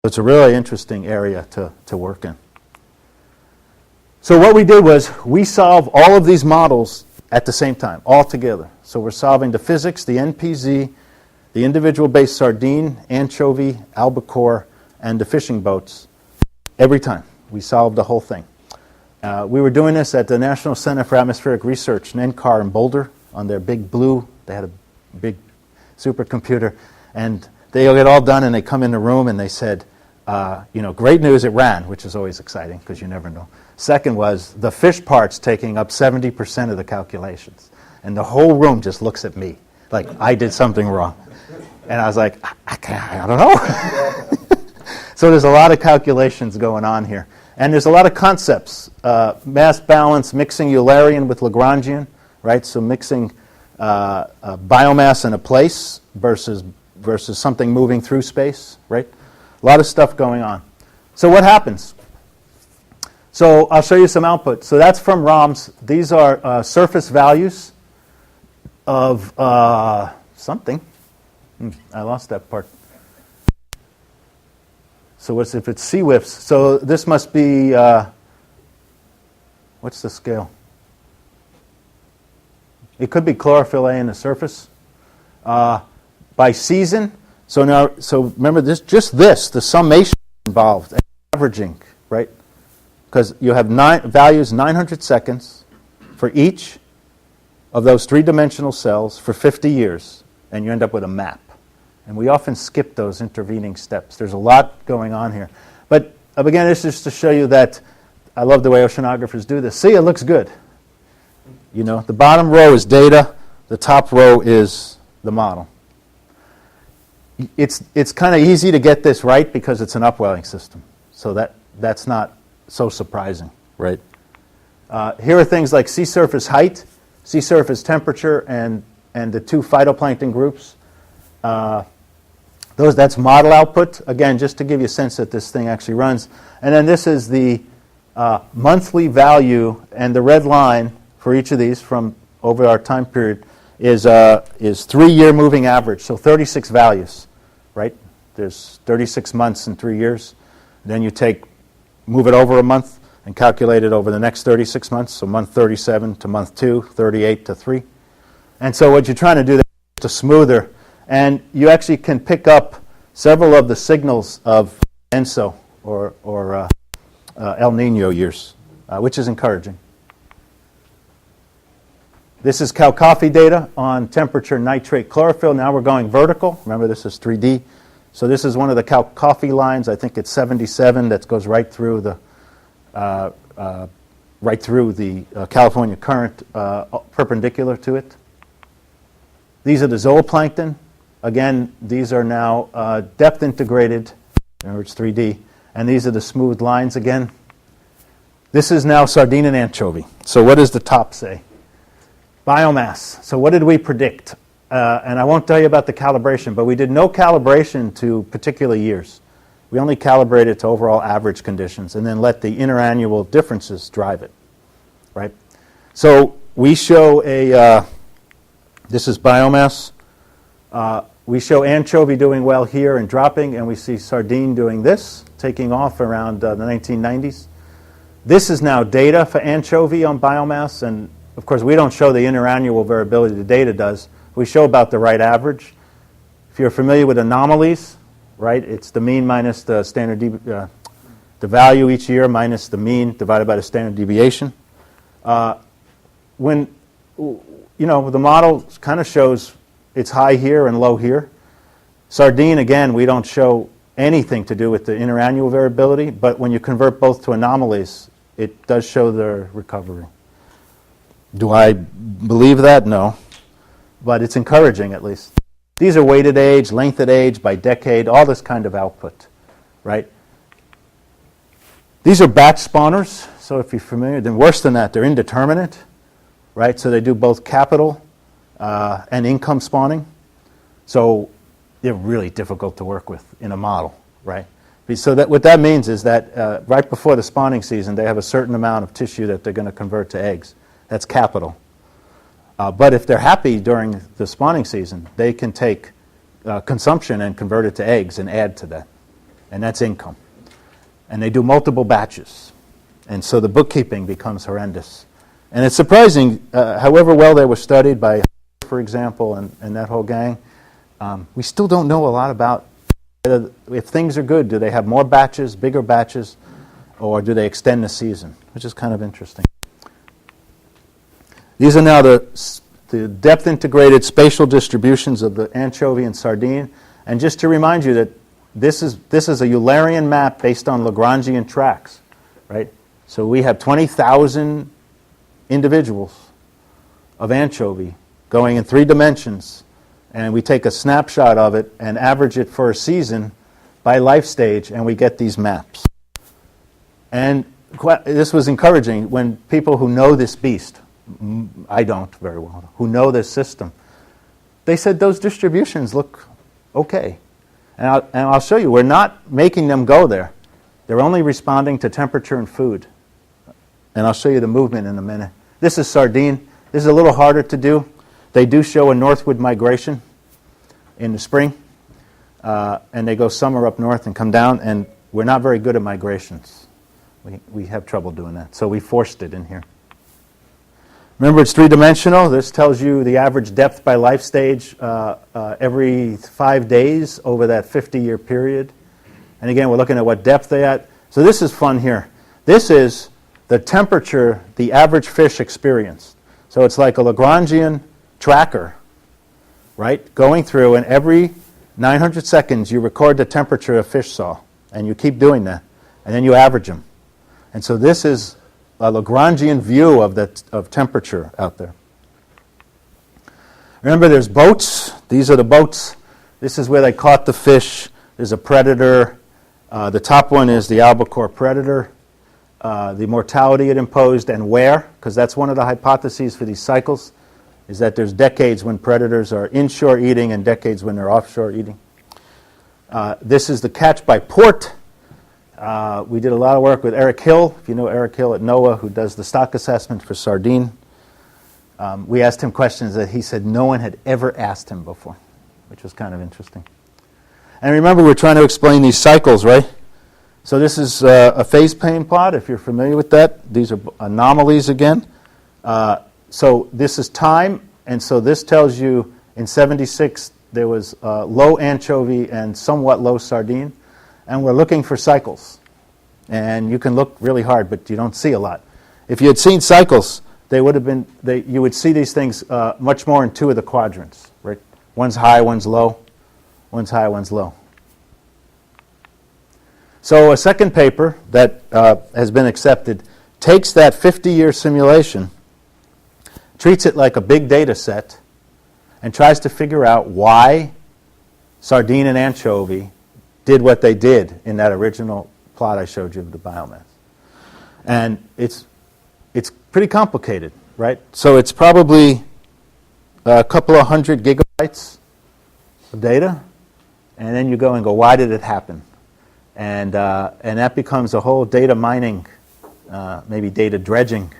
It's a really interesting area to work in. So what we did was we solve all of these models at the same time, all together. So we're solving the physics, the NPZ, the individual base sardine, anchovy, albacore, and the fishing boats every time. We solved the whole thing. We were doing this at the National Center for Atmospheric Research, NCAR in Boulder, on their big blue. They had a big supercomputer, and they get all done, and they come in the room, and they said, great news, it ran, which is always exciting because you never know. Second was the fish part's taking up 70% of the calculations. And the whole room just looks at me like I did something wrong. And I was like, I don't know. So there's a lot of calculations going on here. And there's a lot of concepts. Mass balance, mixing Eulerian with Lagrangian, right? So mixing biomass in a place versus something moving through space, right? A lot of stuff going on. So what happens? So I'll show you some output. So that's from ROMs. These are surface values of something. I lost that part. So what's if it's sea whiffs? So this must be, what's the scale? It could be chlorophyll A in the surface. By season, so remember this, the summation involved, averaging, right? Because you have values 900 seconds for each of those three-dimensional cells for 50 years, and you end up with a map. And we often skip those intervening steps. There's a lot going on here. But again, this is to show you that I love the way oceanographers do this. See, it looks good. You know, the bottom row is data, the top row is the model. It's kind of easy to get this right because it's an upwelling system. So that's not so surprising, right? Here are things like sea surface height, sea surface temperature, and the two phytoplankton groups. That's model output. Again, just to give you a sense that this thing actually runs. And then this is the monthly value, and the red line for each of these from over our time period is 3-year moving average, so 36 values, right? There's 36 months in 3 years. Then you move it over a month and calculate it over the next 36 months, so month 37 to month 2, 38 to 3. And so what you're trying to do there is to smoother, and you actually can pick up several of the signals of ENSO or El Nino years, which is encouraging. This is cow coffee data on temperature, nitrate, chlorophyll. Now we're going vertical. Remember, this is 3D. So this is one of the cow coffee lines. I think it's 77 that goes right through the California current, perpendicular to it. These are the zooplankton. Again, these are now depth integrated. Remember, it's 3D. And these are the smooth lines again. This is now sardine and anchovy. So what does the top say? Biomass. So what did we predict? And I won't tell you about the calibration, but we did no calibration to particular years. We only calibrated to overall average conditions and then let the interannual differences drive it, right? So we show this is biomass. We show anchovy doing well here and dropping, and we see sardine doing this, taking off around the 1990s. This is now data for anchovy on biomass, and of course, we don't show the interannual variability, the data does. We show about the right average. If you're familiar with anomalies, right, it's the mean minus the standard, the value each year minus the mean divided by the standard deviation. When, the model kind of shows it's high here and low here. Sardine, again, we don't show anything to do with the interannual variability, but when you convert both to anomalies, it does show the recovery. Do I believe that? No. But it's encouraging, at least. These are weighted age, length at age, by decade, all this kind of output, right? These are batch spawners. So if you're familiar, then worse than that, they're indeterminate, right? So they do both capital and income spawning. So they're really difficult to work with in a model, right? So what that means is that right before the spawning season, they have a certain amount of tissue that they're going to convert to eggs. That's capital. But if they're happy during the spawning season, they can take consumption and convert it to eggs and add to that. and that's income. And they do multiple batches. And so the bookkeeping becomes horrendous. And it's surprising, however well they were studied by, for example, and that whole gang, we still don't know a lot about if things are good. Do they have more batches, bigger batches, or do they extend the season, which is kind of interesting. These are now the depth-integrated spatial distributions of the anchovy and sardine. And just to remind you that this is a Eulerian map based on Lagrangian tracks, right? So we have 20,000 individuals of anchovy going in 3 dimensions, and we take a snapshot of it and average it for a season by life stage, and we get these maps. And this was encouraging when people who know this beast, I don't very well, who know this system, they said those distributions look okay. And I'll show you, we're not making them go there. They're only responding to temperature and food. And I'll show you the movement in a minute. This is sardine. This is a little harder to do. They do show a northward migration in the spring. And they go summer up north and come down. And we're not very good at migrations. We have trouble doing that. So we forced it in here. Remember, it's 3-dimensional. This tells you the average depth by life stage every 5 days over that 50-year period. And again, we're looking at what depth they're at. So this is fun here. This is the temperature the average fish experienced. So it's like a Lagrangian tracker, right, going through, and every 900 seconds you record the temperature a fish saw, and you keep doing that, and then you average them. And so this is a Lagrangian view of temperature out there. Remember, there's boats. These are the boats. This is where they caught the fish. There's a predator. The top one is the albacore predator. The mortality it imposed and where, because that's one of the hypotheses for these cycles, is that there's decades when predators are inshore eating and decades when they're offshore eating. This is the catch by port. We did a lot of work with Eric Hill, if you know Eric Hill at NOAA, who does the stock assessment for sardine. We asked him questions that he said no one had ever asked him before, which was kind of interesting. And remember, we're trying to explain these cycles, right? So this is a phase pane plot, if you're familiar with that. These are anomalies again. So this is time, and so this tells you in 76 there was low anchovy and somewhat low sardine. And we're looking for cycles. And you can look really hard, but you don't see a lot. If you had seen cycles, they would have been. You would see these things much more in 2 of the quadrants, right? One's high, one's low. One's high, one's low. So a second paper that has been accepted takes that 50-year simulation, treats it like a big data set, and tries to figure out why sardine and anchovy did what they did in that original plot I showed you of the biomass. And it's pretty complicated, right? So it's probably a couple of 100 gigabytes of data, and then you go and go, why did it happen? And that becomes a whole data mining, maybe data dredging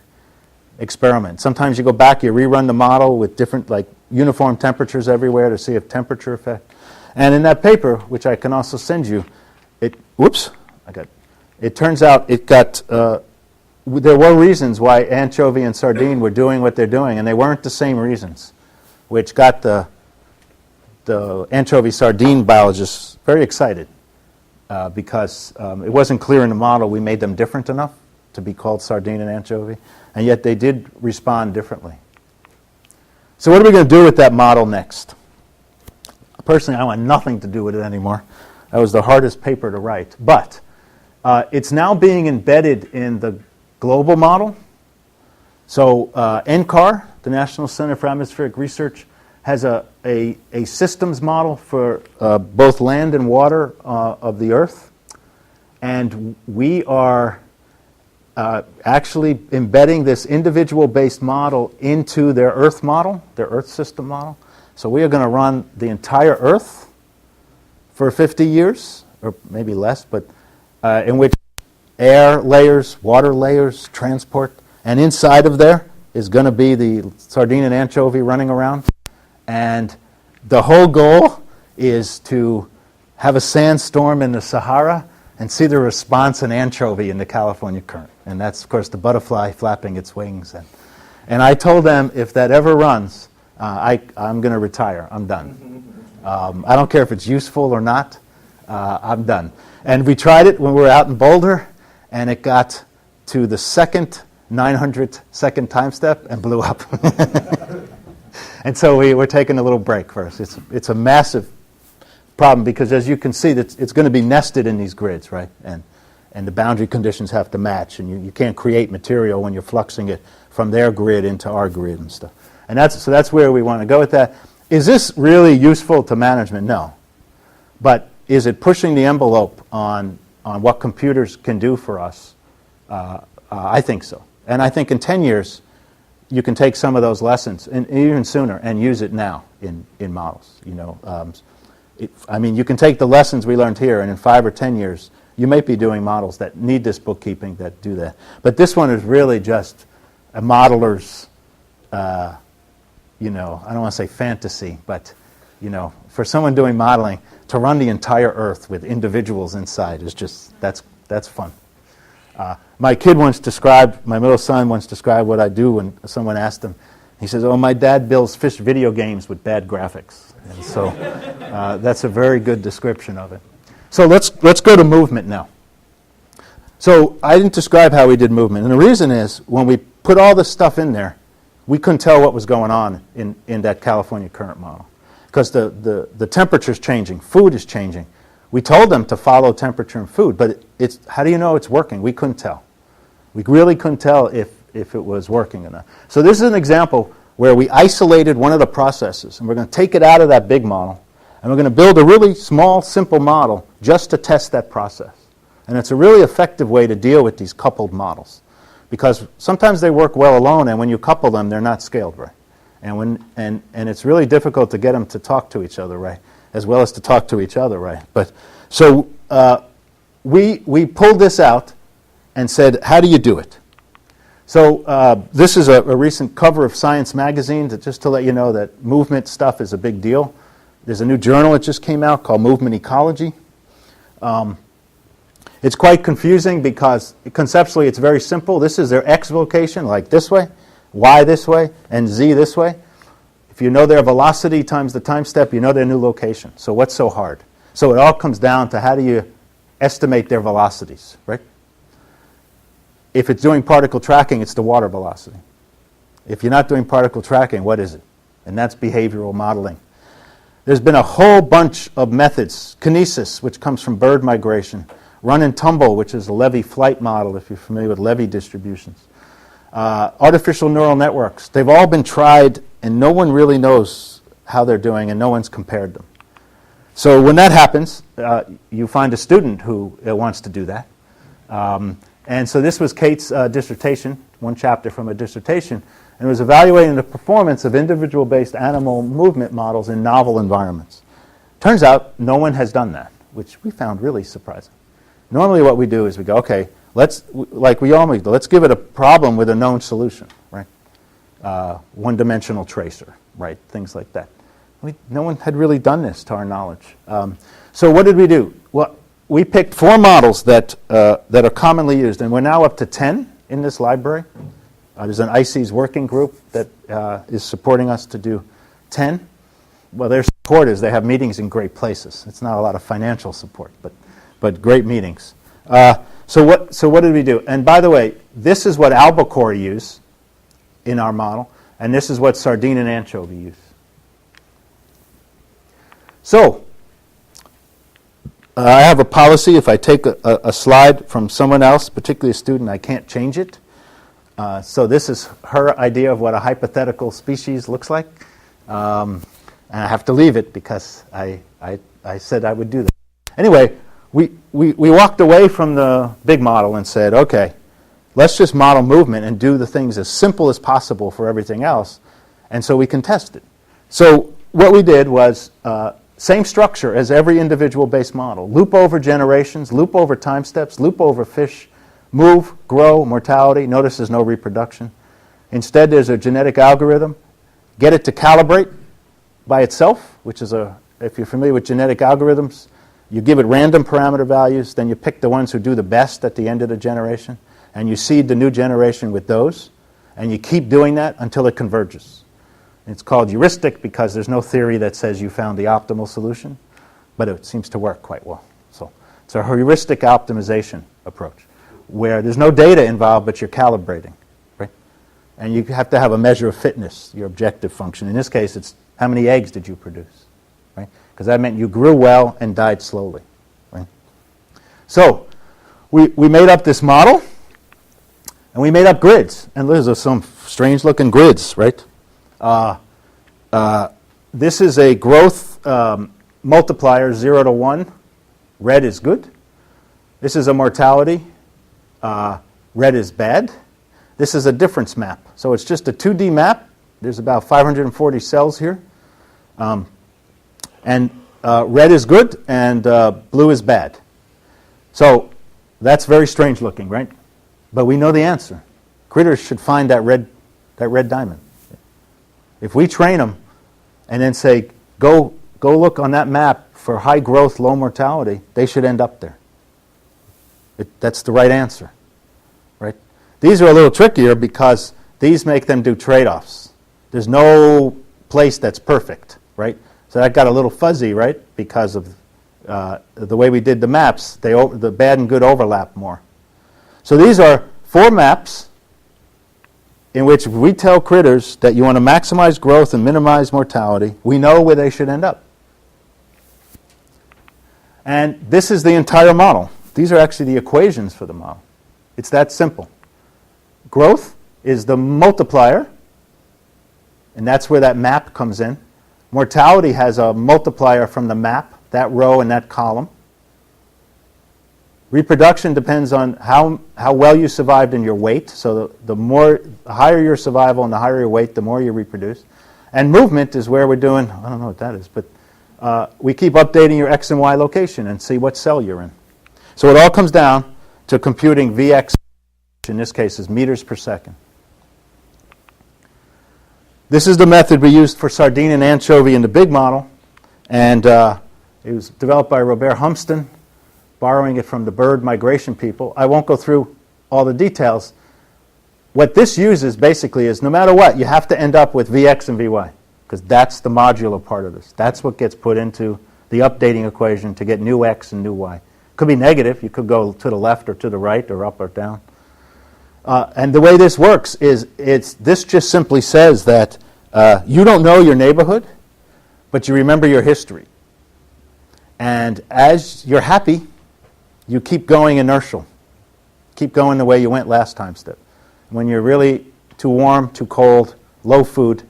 experiment. Sometimes you go back, you rerun the model with different, like, uniform temperatures everywhere to see if temperature effect. And in that paper, which I can also send you, it turns out it got, there were reasons why anchovy and sardine were doing what they're doing, and they weren't the same reasons, which got the anchovy sardine biologists very excited because it wasn't clear in the model we made them different enough to be called sardine and anchovy, and yet they did respond differently. So what are we going to do with that model next? Personally, I want nothing to do with it anymore. That was the hardest paper to write. But it's now being embedded in the global model. So NCAR, the National Center for Atmospheric Research, has a systems model for both land and water of the Earth. And we are actually embedding this individual-based model into their Earth model, their Earth system model. So we are going to run the entire Earth for 50 years, or maybe less, but in which air layers, water layers, transport, and inside of there is going to be the sardine and anchovy running around. And the whole goal is to have a sandstorm in the Sahara, and see the response in anchovy in the California current. And that's, of course, the butterfly flapping its wings. And I told them, if that ever runs, I'm going to retire. I'm done. I don't care if it's useful or not. I'm done. And we tried it when we were out in Boulder, and it got to the second 900th second time step and blew up. And so we're taking a little break first. It's a massive problem because, as you can see, it's going to be nested in these grids, right? And the boundary conditions have to match, and you can't create material when you're fluxing it from their grid into our grid and stuff. And that's where we want to go with that. Is this really useful to management? No. But is it pushing the envelope on what computers can do for us? I think so. And I think in 10 years, you can take some of those lessons, and even sooner, and use it now in models. You know, you can take the lessons we learned here, and in 5 or 10 years, you may be doing models that need this bookkeeping that do that. But this one is really just a modeler's, I don't want to say fantasy, but for someone doing modeling, to run the entire Earth with individuals inside is just that's fun. My middle son once described what I do when someone asked him. He says, "Oh, my dad builds fish video games with bad graphics." And so that's a very good description of it. So let's go to movement now. So I didn't describe how we did movement, and the reason is when we put all this stuff in there, we couldn't tell what was going on in that California current model because the temperature's changing, food is changing. We told them to follow temperature and food, but how do you know it's working? We couldn't tell. We really couldn't tell if it was working or not. So this is an example where we isolated one of the processes, and we're going to take it out of that big model, and we're going to build a really small, simple model just to test that process. And it's a really effective way to deal with these coupled models, because sometimes they work well alone, and when you couple them, they're not scaled right. And it's really difficult to get them to talk to each other right, as well as to talk to each other right. But so we pulled this out and said, how do you do it? So this is a recent cover of Science magazine, just to let you know that movement stuff is a big deal. There's a new journal that just came out called Movement Ecology. It's quite confusing because conceptually it's very simple. This is their x location, like this way, y this way, and z this way. If you know their velocity times the time step, you know their new location. So what's so hard? So it all comes down to how do you estimate their velocities, right? If it's doing particle tracking, it's the water velocity. If you're not doing particle tracking, what is it? And that's behavioral modeling. There's been a whole bunch of methods. Kinesis, which comes from bird migration. Run and tumble, which is a levee flight model, if you're familiar with levee distributions. Artificial neural networks. They've all been tried, and no one really knows how they're doing, and no one's compared them. So when that happens, you find a student who wants to do that. And so this was Kate's dissertation, one chapter from a dissertation, and it was evaluating the performance of individual-based animal movement models in novel environments. Turns out no one has done that, which we found really surprising. Normally what we do is we go, okay, like we always do, let's give it a problem with a known solution, right? One-dimensional tracer, right? Things like that. No one had really done this to our knowledge. So what did we do? Well, we picked 4 models that are commonly used, and we're now up to 10 in this library. There's an ICES working group that is supporting us to do 10. Well, their support is they have meetings in great places. It's not a lot of financial support, but great meetings. So what did we do? And by the way, this is what albacore use in our model, and this is what sardine and anchovy use. So I have a policy. If I take a slide from someone else, particularly a student, I can't change it. So this is her idea of what a hypothetical species looks like. And I have to leave it because I said I would do that. Anyway, we walked away from the big model and said, okay, let's just model movement and do the things as simple as possible for everything else, and so we can test it. So what we did was same structure as every individual base model. Loop over generations, loop over time steps, loop over fish, move, grow, mortality. Notice there's no reproduction. Instead, there's a genetic algorithm. Get it to calibrate by itself, which is if you're familiar with genetic algorithms, You give it random parameter values, then you pick the ones who do the best at the end of the generation, and you seed the new generation with those, and you keep doing that until it converges. It's called heuristic because there's no theory that says you found the optimal solution, but it seems to work quite well. So it's a heuristic optimization approach where there's no data involved, but you're calibrating, right? And you have to have a measure of fitness, your objective function. In this case, it's how many eggs did you produce, right? Because that meant you grew well and died slowly, right? So we made up this model, and we made up grids. And those are some strange-looking grids, right? This is a growth multiplier, 0 to 1. Red is good. This is a mortality. Red is bad. This is a difference map. So it's just a 2D map. There's about 540 cells here. And red is good, and blue is bad. So that's very strange looking, right? But we know the answer. Critters should find that red diamond. If we train them and then say, go look on that map for high growth, low mortality, they should end up there. That's the right answer, right? These are a little trickier because these make them do trade-offs. There's no place that's perfect, right? So that got a little fuzzy, right? Because of the way we did the maps, the bad and good overlap more. So these are 4 maps in which we tell critters that you want to maximize growth and minimize mortality. We know where they should end up. And this is the entire model. These are actually the equations for the model. It's that simple. Growth is the multiplier, and that's where that map comes in. Mortality has a multiplier from the map, that row and that column. Reproduction depends on how well you survived in your weight. So the higher your survival and the higher your weight, the more you reproduce. And movement is where we're doing, I don't know what that is, but we keep updating your X and Y location and see what cell you're in. So it all comes down to computing Vx, in this case is meters per second. This is the method we used for sardine and anchovy in the big model. And it was developed by Robert Humston, borrowing it from the bird migration people. I won't go through all the details. What this uses basically is no matter what, you have to end up with Vx and Vy, because that's the modular part of this. That's what gets put into the updating equation to get new X and new Y. Could be negative. You could go to the left or to the right or up or down. And the way this works is this just simply says that you don't know your neighborhood, but you remember your history. And as you're happy, you keep going inertial. Keep going the way you went last time step. When you're really too warm, too cold, low food,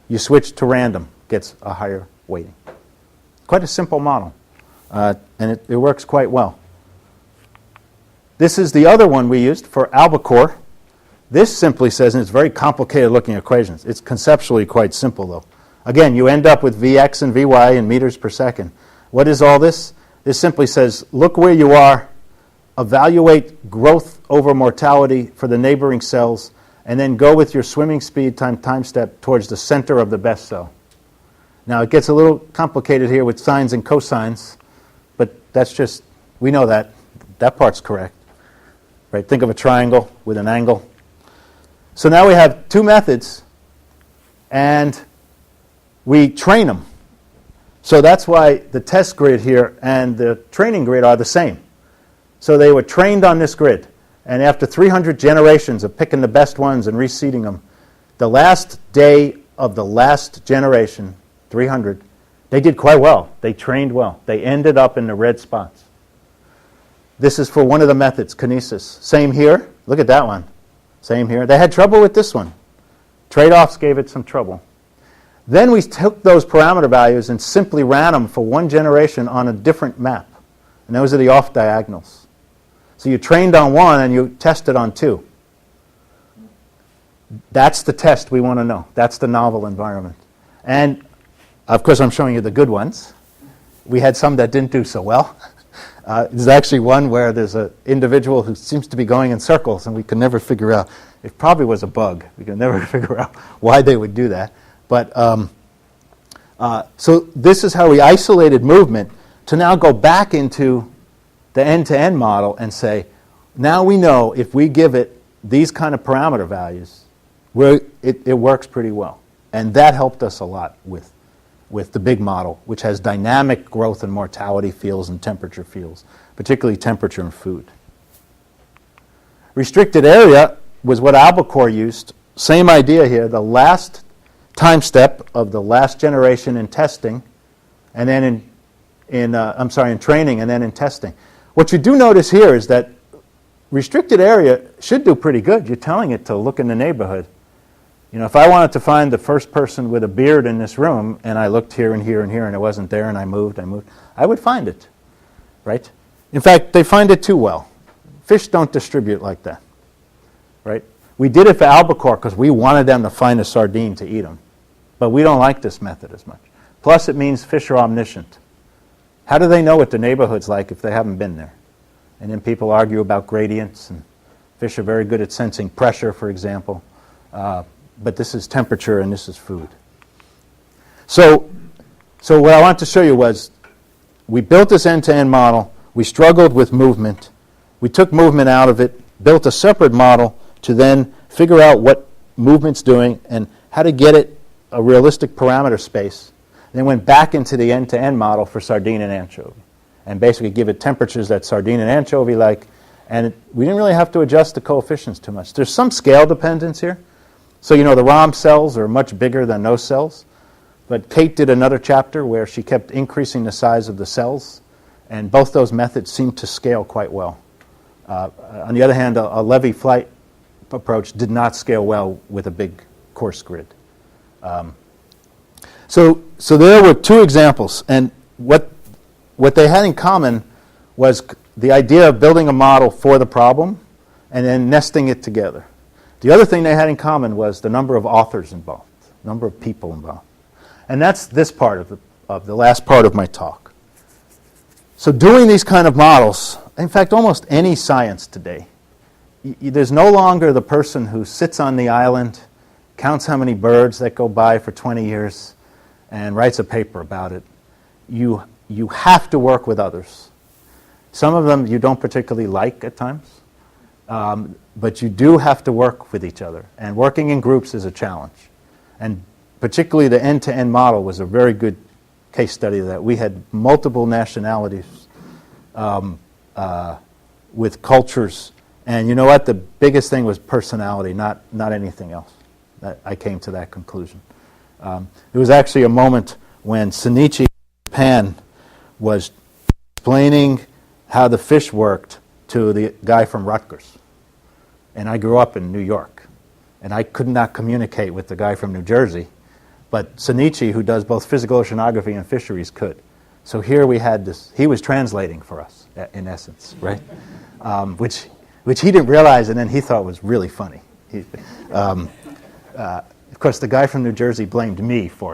you switch to random, gets a higher weighting. Quite a simple model, and it works quite well. This is the other one we used for albacore. This simply says, and it's very complicated looking equations. It's conceptually quite simple though. Again, you end up with Vx and Vy in meters per second. What is all this? This simply says, look where you are, evaluate growth over mortality for the neighboring cells, and then go with your swimming speed time step towards the center of the best cell. Now, it gets a little complicated here with sines and cosines, but that's just, we know that. That part's correct. Right? Think of a triangle with an angle. So now we have 2 methods, and we train them. So that's why the test grid here and the training grid are the same. So they were trained on this grid. And after 300 generations of picking the best ones and reseeding them, the last day of the last generation, 300, they did quite well. They trained well. They ended up in the red spots. This is for one of the methods, kinesis. Same here. Look at that one. Same here. They had trouble with this one. Trade-offs gave it some trouble. Then we took those parameter values and simply ran them for one generation on a different map. And those are the off-diagonals. So you trained on one and you tested on 2. That's the test we want to know. That's the novel environment. And, of course, I'm showing you the good ones. We had some that didn't do so well. There's actually one where there's an individual who seems to be going in circles, and we could never figure out. It probably was a bug. We could never figure out why they would do that. But so this is how we isolated movement to now go back into the end-to-end model and say, now we know if we give it these kind of parameter values, it works pretty well. And that helped us a lot with the big model, which has dynamic growth and mortality fields and temperature fields, particularly temperature and food. Restricted area was what Albacore used. Same idea here, the last time step of the last generation in testing, and then in training and then in testing. What you do notice here is that restricted area should do pretty good. You're telling it to look in the neighborhood. You know, if I wanted to find the first person with a beard in this room, and I looked here and here and here, and it wasn't there, and I moved, I would find it, right? In fact, they find it too well. Fish don't distribute like that, right? We did it for albacore because we wanted them to find a sardine to eat them, but we don't like this method as much. Plus, it means fish are omniscient. How do they know what the neighborhood's like if they haven't been there? And then people argue about gradients, and fish are very good at sensing pressure, for example. But this is temperature and this is food. So what I want to show you was we built this end-to-end model. We struggled with movement. We took movement out of it, built a separate model to then figure out what movement's doing and how to get it a realistic parameter space. Then went back into the end-to-end model for sardine and anchovy and basically give it temperatures that sardine and anchovy like. And we didn't really have to adjust the coefficients too much. There's some scale dependence here. So, you know, the ROM cells are much bigger than those cells. But Kate did another chapter where she kept increasing the size of the cells, and both those methods seemed to scale quite well. On the other hand, a levy flight approach did not scale well with a big coarse grid. So there were two examples, and what they had in common was the idea of building a model for the problem and then nesting it together. The other thing they had in common was the number of authors involved, number of people involved. And that's this part of the last part of my talk. So doing these kind of models, in fact, almost any science today, there's no longer the person who sits on the island, counts how many birds that go by for 20 years, and writes a paper about it. You have to work with others. Some of them you don't particularly like at times. But you do have to work with each other, and working in groups is a challenge. And particularly the end-to-end model was a very good case study of that. We had multiple nationalities with cultures, and you know what? The biggest thing was personality, not anything else. I came to that conclusion. There was actually a moment when Shinichi in Japan was explaining how the fish worked to the guy from Rutgers. And I grew up in New York, and I could not communicate with the guy from New Jersey, but Shinichi, who does both physical oceanography and fisheries, could. So here we had this, he was translating for us, in essence, right? Which he didn't realize, and then he thought was really funny. Of course, the guy from New Jersey blamed me for it.